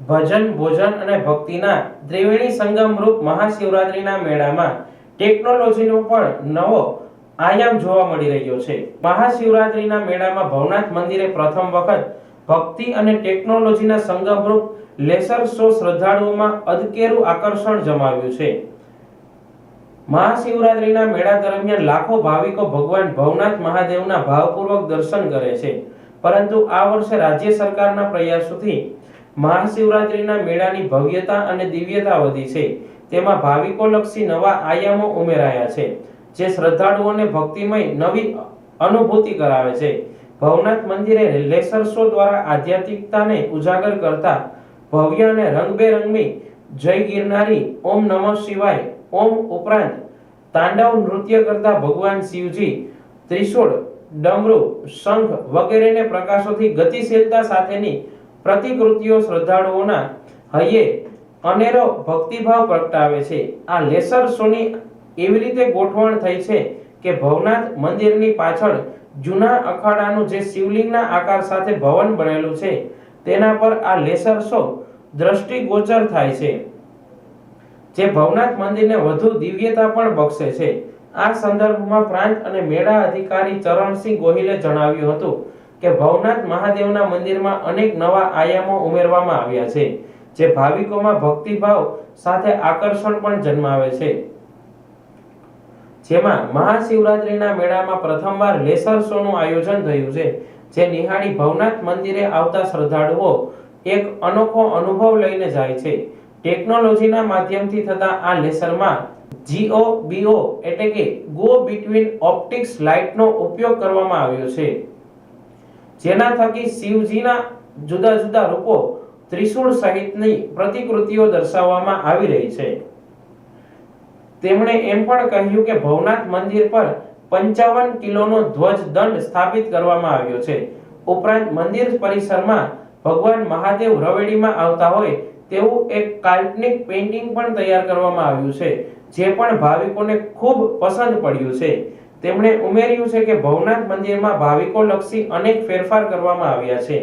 ભજન, ભોજન અને ભક્તિના ત્રિવેણી સંગમ રૂપ મહાશિવરાત્રિના મેળામાં ટેકનોલોજીનો પણ નવો આયામ જોવા મળી રહ્યો છે. મહાશિવરાત્રિના મેળામાં ભવનાથ મંદિરે પ્રથમ વખત ભક્તિ અને ટેકનોલોજીના સંગમરૂપ લેસર શો શ્રદ્ધાળુઓમાં અદકેરું આકર્ષણ જમાવ્યું છે. મહાશિવરાત્રિના મેળા દરમિયાન લાખો ભાવિકો ભગવાન ભવનાથ મહાદેવના ભાવપૂર્વક દર્શન કરે છે. પરંતુ આ વર્ષે રાજ્ય સરકારના પ્રયાસોથી મહાશિવરાત્રિના મેળાની ભવ્યતા અને દિવ્યતા વધી છે. તેમાં ભાવિકોલક્ષી નવા આયામો ઉમેરાયા છે, જે શ્રદ્ધાળુઓને ભક્તિમય નવી અનુભૂતિ કરાવે છે. ભવનાથ મંદિરે લેસર શો દ્વારા આધ્યાત્મિકતાને ઉજાગર કરતા ભવ્ય અને રંગબેરંગી જય ગિરનારી, ઓમ નમઃ શિવાય, ઓમ ઉપરાંત તાંડવ નૃત્ય કરતા ભગવાન શિવજી, ત્રિશૂળ, ડમરૂ, શંખ વગેરેને પ્રકાશોથી ગતિશીલતા સાથેની પ્રતિકૃતિઓ શ્રદ્ધાળુઓના હૈયે અનેરો ભક્તિભાવ પ્રગટાવે છે. આ લેસર શોની એવી રીતે ગોઠવણ થઈ છે કે ભવનાથ મંદિરની પાછળ જૂના અખાડાનું જે શિવલિંગના આકાર સાથે ભવન બનેલું છે, તેના પર આ લેસર શો દ્રષ્ટિગોચર થાય છે, જે ભવનાથ મંદિરને વધુ દિવ્યતા પણ બક્ષે છે. આ સંદર્ભમાં પ્રાંત અને મેળા અધિકારી ચરણસિંહ ગોહિલે જણાવ્યું હતું કે ભવનાથ મહાદેવના મંદિરમાં અનેક નવા આયામો ઉમેરવામાં આવ્યા છે, જે ભાવિકોમાં ભક્તિભાવ સાથે આકર્ષણ પણ જન્માવે છે. જેમાં મહાશિવરાત્રિના મેળામાં પ્રથમવાર લેસર શોનું આયોજન થયું છે, જે નિહાળી ભવનાથ મંદિરે આવતા શ્રદ્ધાળુઓ એક અનોખો અનુભવ લઈને જાય છે. ટેકનોલોજીના માધ્યમથી થતા આ લેસરમાં GOBO એટલે કે ગો બિટવીન ઓપ્ટિક્સ લાઇટનો ઉપયોગ કરવામાં આવ્યો છે, જેના થકી શિવજીના જુદા જુદા રૂપો, ત્રિશૂળ સહિતની પ્રતિકૃતિઓ દર્શાવવામાં આવી રહી છે. તેમણે એમ પણ કહ્યું કે ભવનાથ મંદિર પર 55 કિલોનો ધ્વજ દંડ સ્થાપિત કરવામાં આવ્યો છે. ઉપરાંત મંદિર પરિસરમાં ભગવાન મહાદેવ રવેડીમાં આવતા હોય તેવું એક કાલ્પનિક પેઇન્ટિંગ પણ તૈયાર કરવામાં આવ્યું છે, જે પણ ભાવિકોને ખૂબ પસંદ પડ્યું છે. તેમણે ઉમેર્યું છે કે ભવનાથ મંદિરમાં ભાવિકો લક્ષી અનેક ફેરફાર કરવામાં આવ્યા છે.